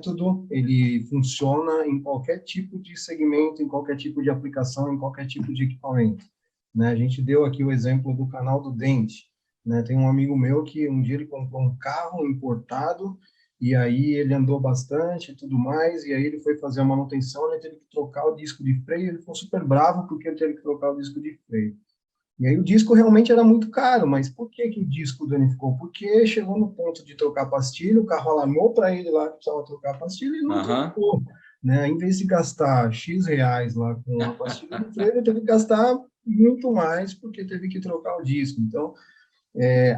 método, ele funciona em qualquer tipo de segmento, em qualquer tipo de aplicação, em qualquer tipo de equipamento, né? A gente deu aqui o exemplo do canal do dente, né? Tem um amigo meu que um dia ele comprou um carro importado, e aí ele andou bastante e tudo mais, e aí ele foi fazer a manutenção, ele teve que trocar o disco de freio, ele ficou super bravo porque ele teve que trocar o disco de freio. E aí o disco realmente era muito caro, mas por que que o disco danificou? Porque chegou no ponto de trocar pastilha, o carro alarmou para ele lá que precisava trocar a pastilha e não trocou, né? Em vez de gastar X reais lá com a pastilha de freio, ele teve que gastar muito mais porque teve que trocar o disco. Então,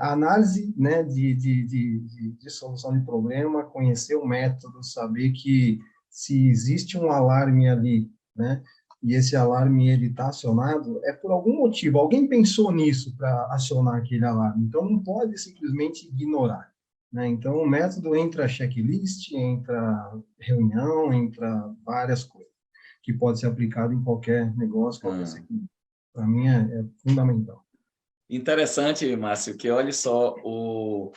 a análise, né, de solução de problema, conhecer o método, saber que se existe um alarme ali, né, e esse alarme ele está acionado, é por algum motivo. Alguém pensou nisso para acionar aquele alarme. Então, não pode simplesmente ignorar, né? Então, o método entra checklist, entra reunião, entra várias coisas que pode ser aplicado em qualquer negócio, qualquer segmento. Para mim, é fundamental. Interessante, Márcio, que olha só, vou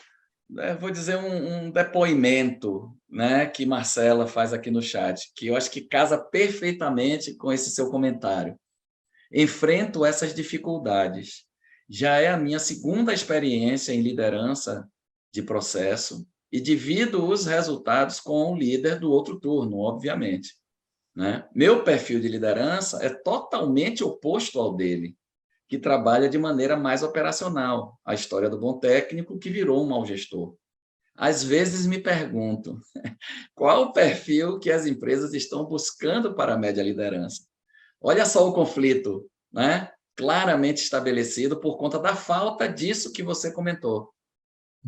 dizer um depoimento, né, que Marcela faz aqui no chat, que eu acho que casa perfeitamente com esse seu comentário. Enfrento essas dificuldades. Já é a minha segunda experiência em liderança de processo e divido os resultados com o líder do outro turno, obviamente, né? Meu perfil de liderança é totalmente oposto ao dele, que trabalha de maneira mais operacional, a história do bom técnico que virou um mau gestor. Às vezes me pergunto, qual o perfil que as empresas estão buscando para a média liderança? Olha só o conflito, né? Claramente estabelecido por conta da falta disso que você comentou.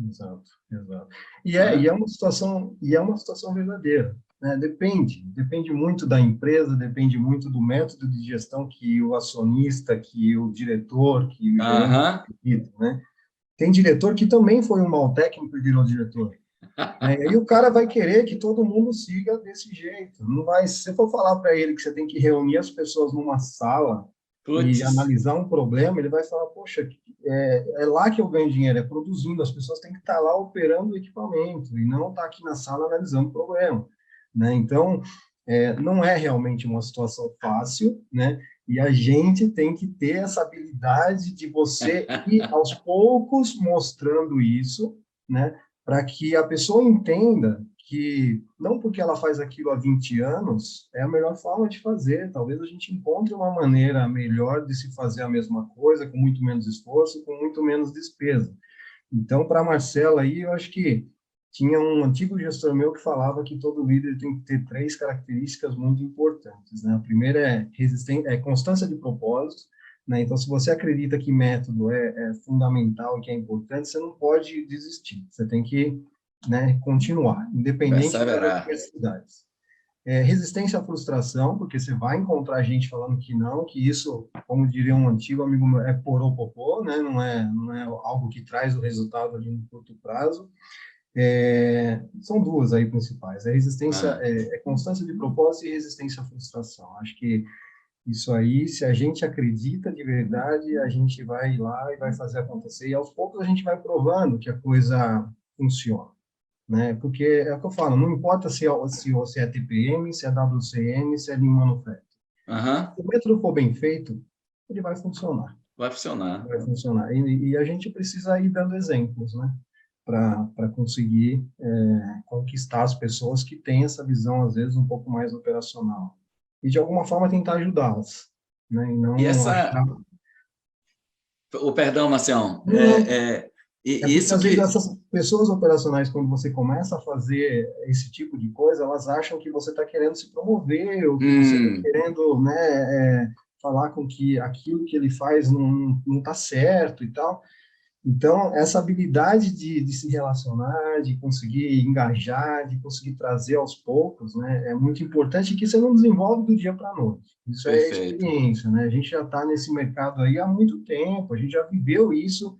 Exato, exato. E é uma situação verdadeira, né? Depende muito da empresa, depende muito do método de gestão que o acionista, que o diretor, que o gerente acredita, né? Tem diretor que também foi um mau técnico e virou diretor. Né? E aí o cara vai querer que todo mundo siga desse jeito. Não vai, se você for falar para ele que você tem que reunir as pessoas numa sala e analisar um problema, ele vai falar, poxa, é lá que eu ganho dinheiro, é produzindo, as pessoas têm que estar lá operando o equipamento e não estar aqui na sala analisando o problema, né? Então, não é realmente uma situação fácil, né? E a gente tem que ter essa habilidade de você ir aos poucos mostrando isso, né? Para que a pessoa entenda que não porque ela faz aquilo há 20 anos é a melhor forma de fazer. Talvez a gente encontre uma maneira melhor de se fazer a mesma coisa, com muito menos esforço, com muito menos despesa. Então, para a Marcela aí, eu acho que tinha um antigo gestor meu que falava que todo líder tem que ter 3 características muito importantes, né? A primeira é constância de propósito, né? Então, se você acredita que método é fundamental e que é importante, você não pode desistir. Você tem que, né, continuar, independente das adversidades. Resistência à frustração, porque você vai encontrar gente falando que não, que isso, como diria um antigo amigo meu, é poropopô, né? Não é algo que traz o resultado ali no curto prazo. São duas aí principais. A resistência constância de propósito e resistência à frustração. Acho que isso aí, se a gente acredita de verdade, a gente vai lá e vai fazer acontecer. E aos poucos a gente vai provando que a coisa funciona, né? Porque é o que eu falo, não importa se é TPM, se é WCM, se é Lean Manufacturing. Se o método for bem feito, ele vai funcionar. Vai funcionar. Vai funcionar. E a gente precisa ir dando exemplos, né? Para conseguir conquistar as pessoas que têm essa visão, às vezes, um pouco mais operacional. E, de alguma forma, tentar ajudá-las. Né? E não achar... Perdão, Marcião. Porque, Isso às que... vezes, essas pessoas operacionais, quando você começa a fazer esse tipo de coisa, elas acham que você está querendo se promover, ou que você está querendo, né, falar com que aquilo que ele faz não está certo e tal. Então, essa habilidade de se relacionar, de conseguir engajar, de conseguir trazer aos poucos, né, é muito importante, que você não desenvolve do dia para a noite. Isso é experiência, né? A gente já está nesse mercado aí há muito tempo, a gente já viveu isso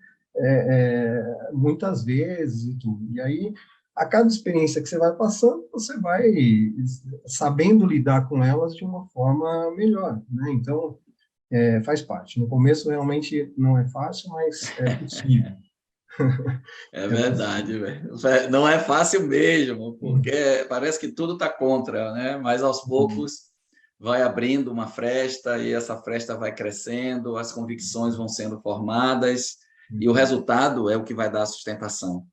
muitas vezes e tudo. E aí, a cada experiência que você vai passando, você vai sabendo lidar com elas de uma forma melhor, né? Então, faz parte. No começo, realmente, não é fácil, mas é possível. É verdade, velho. Não é fácil mesmo, porque parece que tudo está contra, né? Mas aos poucos vai abrindo uma fresta e essa fresta vai crescendo, as convicções vão sendo formadas e o resultado é o que vai dar a sustentação.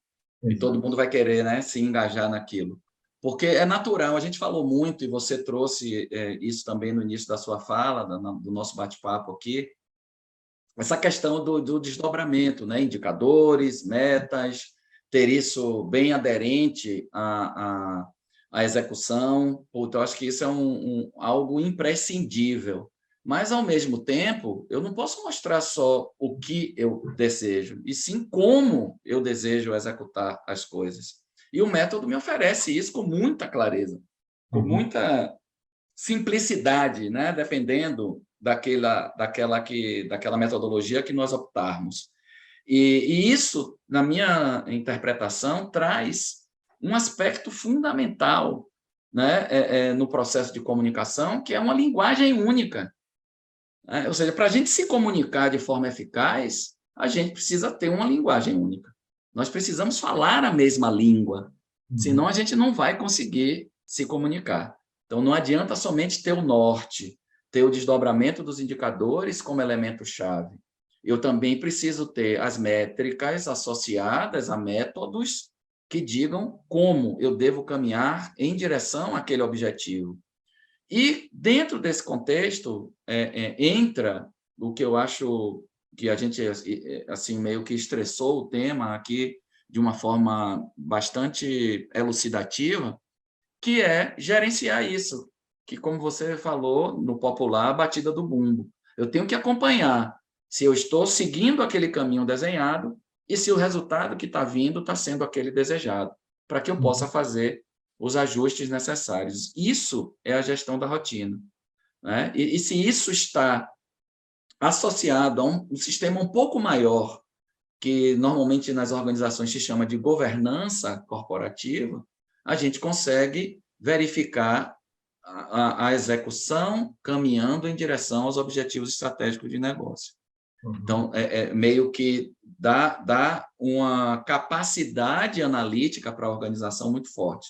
E todo mundo vai querer, né, se engajar naquilo. Porque é natural, a gente falou muito, e você trouxe isso também no início da sua fala, do nosso bate-papo aqui, essa questão do desdobramento, né? Indicadores, metas, ter isso bem aderente à execução. Então, acho que isso é algo imprescindível. Mas, ao mesmo tempo, eu não posso mostrar só o que eu desejo, e sim como eu desejo executar as coisas. E o método me oferece isso com muita clareza, com muita simplicidade, né? Dependendo daquela metodologia que nós optarmos. E isso, na minha interpretação, traz um aspecto fundamental, né? No processo de comunicação, que é uma linguagem única. Né? Ou seja, para a gente se comunicar de forma eficaz, a gente precisa ter uma linguagem única. Nós precisamos falar a mesma língua, senão a gente não vai conseguir se comunicar. Então, não adianta somente ter o norte, ter o desdobramento dos indicadores como elemento-chave. Eu também preciso ter as métricas associadas a métodos que digam como eu devo caminhar em direção àquele objetivo. E, dentro desse contexto, entra o que eu acho que a gente assim meio que estressou o tema aqui de uma forma bastante elucidativa, que é gerenciar isso, que, como você falou, no popular, a batida do bumbo. Eu tenho que acompanhar se eu estou seguindo aquele caminho desenhado e se o resultado que está vindo está sendo aquele desejado, para que eu possa fazer os ajustes necessários. Isso é a gestão da rotina. Né? E se isso está associado a um sistema um pouco maior, que normalmente nas organizações se chama de governança corporativa, a gente consegue verificar a execução caminhando em direção aos objetivos estratégicos de negócio. Então, meio que dá uma capacidade analítica para a organização muito forte.